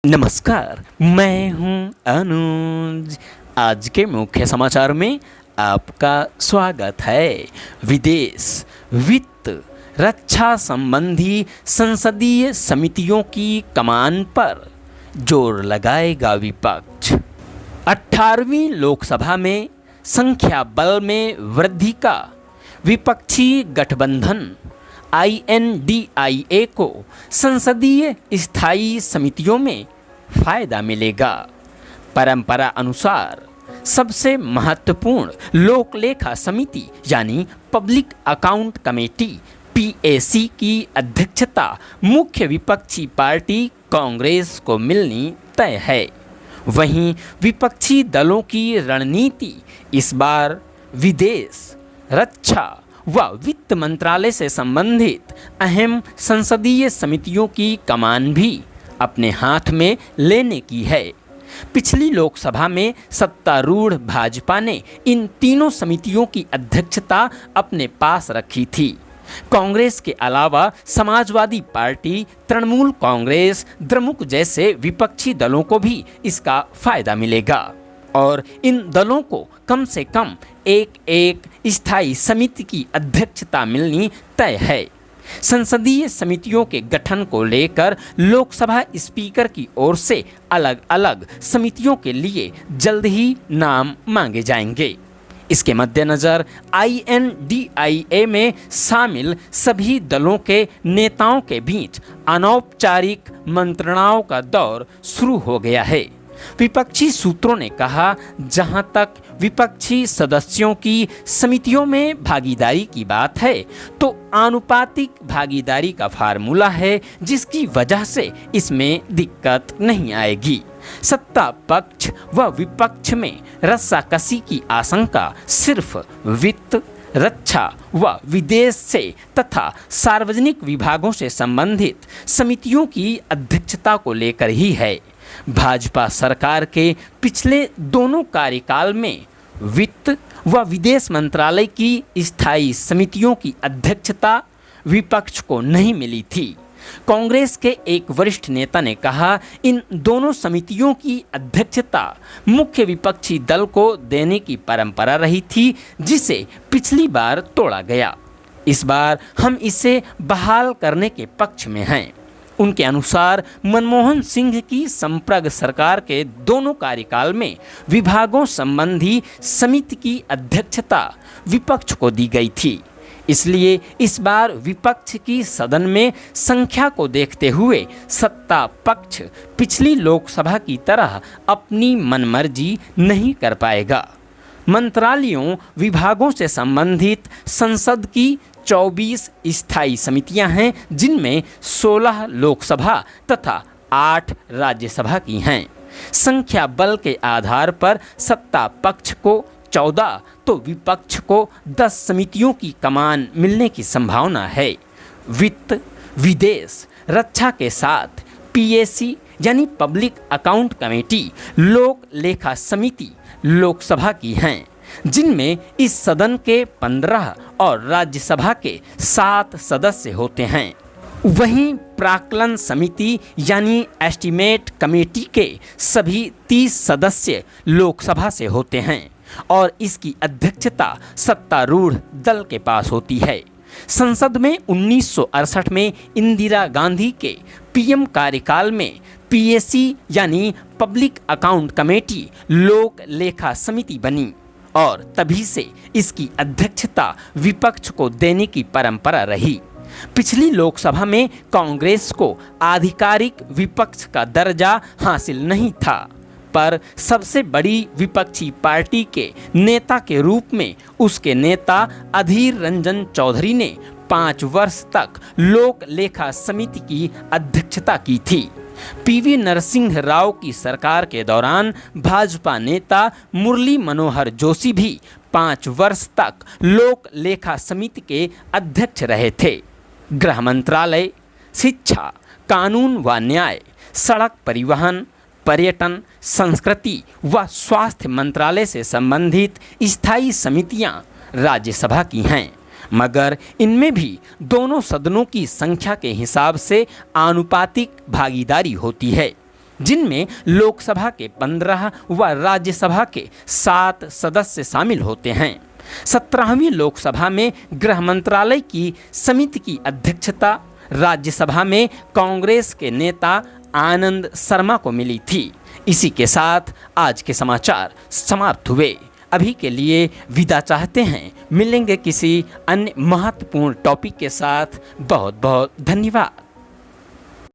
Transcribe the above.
नमस्कार, मैं हूं अनुज। आज के मुख्य समाचार में आपका स्वागत है। विदेश, वित्त, रक्षा संबंधी संसदीय समितियों की कमान पर जोर लगाएगा विपक्ष। 18वीं लोकसभा में संख्या बल में वृद्धि का विपक्षी गठबंधन INDIA को संसदीय स्थायी समितियों में फायदा मिलेगा। परंपरा अनुसार सबसे महत्वपूर्ण लोक लेखा समिति यानी पब्लिक अकाउंट कमेटी PAC की अध्यक्षता मुख्य विपक्षी पार्टी कांग्रेस को मिलनी तय है। वहीं विपक्षी दलों की रणनीति इस बार विदेश, रक्षा व वित्त मंत्रालय से संबंधित अहम संसदीय समितियों की कमान भी अपने हाथ में लेने की है। पिछली लोकसभा में सत्तारूढ़ भाजपा ने इन तीनों समितियों की अध्यक्षता अपने पास रखी थी। कांग्रेस के अलावा समाजवादी पार्टी, तृणमूल कांग्रेस, द्रमुक जैसे विपक्षी दलों को भी इसका फायदा मिलेगा और इन दलों को कम से कम एक स्थायी समिति की अध्यक्षता मिलनी तय है। संसदीय समितियों के गठन को लेकर लोकसभा स्पीकर की ओर से अलग अलग समितियों के लिए जल्द ही नाम मांगे जाएंगे। इसके मद्देनज़र INDIA में शामिल सभी दलों के नेताओं के बीच अनौपचारिक मंत्रणाओं का दौर शुरू हो गया है। विपक्षी सूत्रों ने कहा, जहां तक विपक्षी सदस्यों की समितियों में भागीदारी की बात है तो आनुपातिक भागीदारी का फार्मूला है, जिसकी वजह से इसमें दिक्कत नहीं आएगी। सत्ता पक्ष व विपक्ष में रस्साकसी की आशंका सिर्फ वित्त, रक्षा व विदेश से तथा सार्वजनिक विभागों से संबंधित समितियों की अध्यक्षता को लेकर ही है। भाजपा सरकार के पिछले दोनों कार्यकाल में वित्त व विदेश मंत्रालय की स्थायी समितियों की अध्यक्षता विपक्ष को नहीं मिली थी। कांग्रेस के एक वरिष्ठ नेता ने कहा, इन दोनों समितियों की अध्यक्षता मुख्य विपक्षी दल को देने की परंपरा रही थी, जिसे पिछली बार तोड़ा गया। इस बार हम इसे बहाल करने के पक्ष में हैं। उनके अनुसार मनमोहन सिंह की संप्रग सरकार के दोनों कार्यकाल में विभागों संबंधी समिति की अध्यक्षता विपक्ष को दी गई थी। इसलिए इस बार विपक्ष की सदन में संख्या को देखते हुए सत्ता पक्ष पिछली लोकसभा की तरह अपनी मनमर्जी नहीं कर पाएगा। मंत्रालयों, विभागों से संबंधित संसद की 24 स्थायी समितियां हैं, जिनमें 16 लोकसभा तथा 8 राज्यसभा की हैं। संख्या बल के आधार पर सत्ता पक्ष को 14 तो विपक्ष को 10 समितियों की कमान मिलने की संभावना है। वित्त, विदेश, रक्षा के साथ PAC यानी पब्लिक अकाउंट कमेटी लोक लेखा समिति लोकसभा की हैं, जिनमें इस सदन के 15 और राज्यसभा के 7 सदस्य होते हैं। वहीं प्राक्कलन समिति यानी एस्टीमेट कमेटी के सभी 30 सदस्य लोकसभा से होते हैं और इसकी अध्यक्षता सत्तारूढ़ दल के पास होती है। संसद में 1968 में इंदिरा गांधी के PM कार्यकाल में PAC यानी पब्लिक अकाउंट कमेटी लोक लेखा समिति बनी और तभी से इसकी अध्यक्षता विपक्ष को देने की परंपरा रही। पिछली लोकसभा में कांग्रेस को आधिकारिक विपक्ष का दर्जा हासिल नहीं था, पर सबसे बड़ी विपक्षी पार्टी के नेता के रूप में उसके नेता अधीर रंजन चौधरी ने 5 वर्ष तक लोक लेखा समिति की अध्यक्षता की थी। PV नरसिंह राव की सरकार के दौरान भाजपा नेता मुरली मनोहर जोशी भी 5 वर्ष तक लोक लेखा समिति के अध्यक्ष रहे थे। गृह मंत्रालय, शिक्षा, कानून व न्याय, सड़क परिवहन, पर्यटन, संस्कृति व स्वास्थ्य मंत्रालय से संबंधित स्थायी समितियां राज्यसभा की हैं। मगर इनमें भी दोनों सदनों की संख्या के हिसाब से आनुपातिक भागीदारी होती है। जिनमें लोकसभा के 15 व राज्यसभा के 7 सदस्य शामिल होते हैं। 17वीं लोकसभा में गृह मंत्रालय की समिति की अध्यक्षता राज्यसभा में कांग्रेस के नेता आनंद शर्मा को मिली थी। इसी के साथ आज के समाचार समाप्त हुए। अभी के लिए विदा चाहते हैं। मिलेंगे किसी अन्य महत्वपूर्ण टॉपिक के साथ। बहुत बहुत धन्यवाद।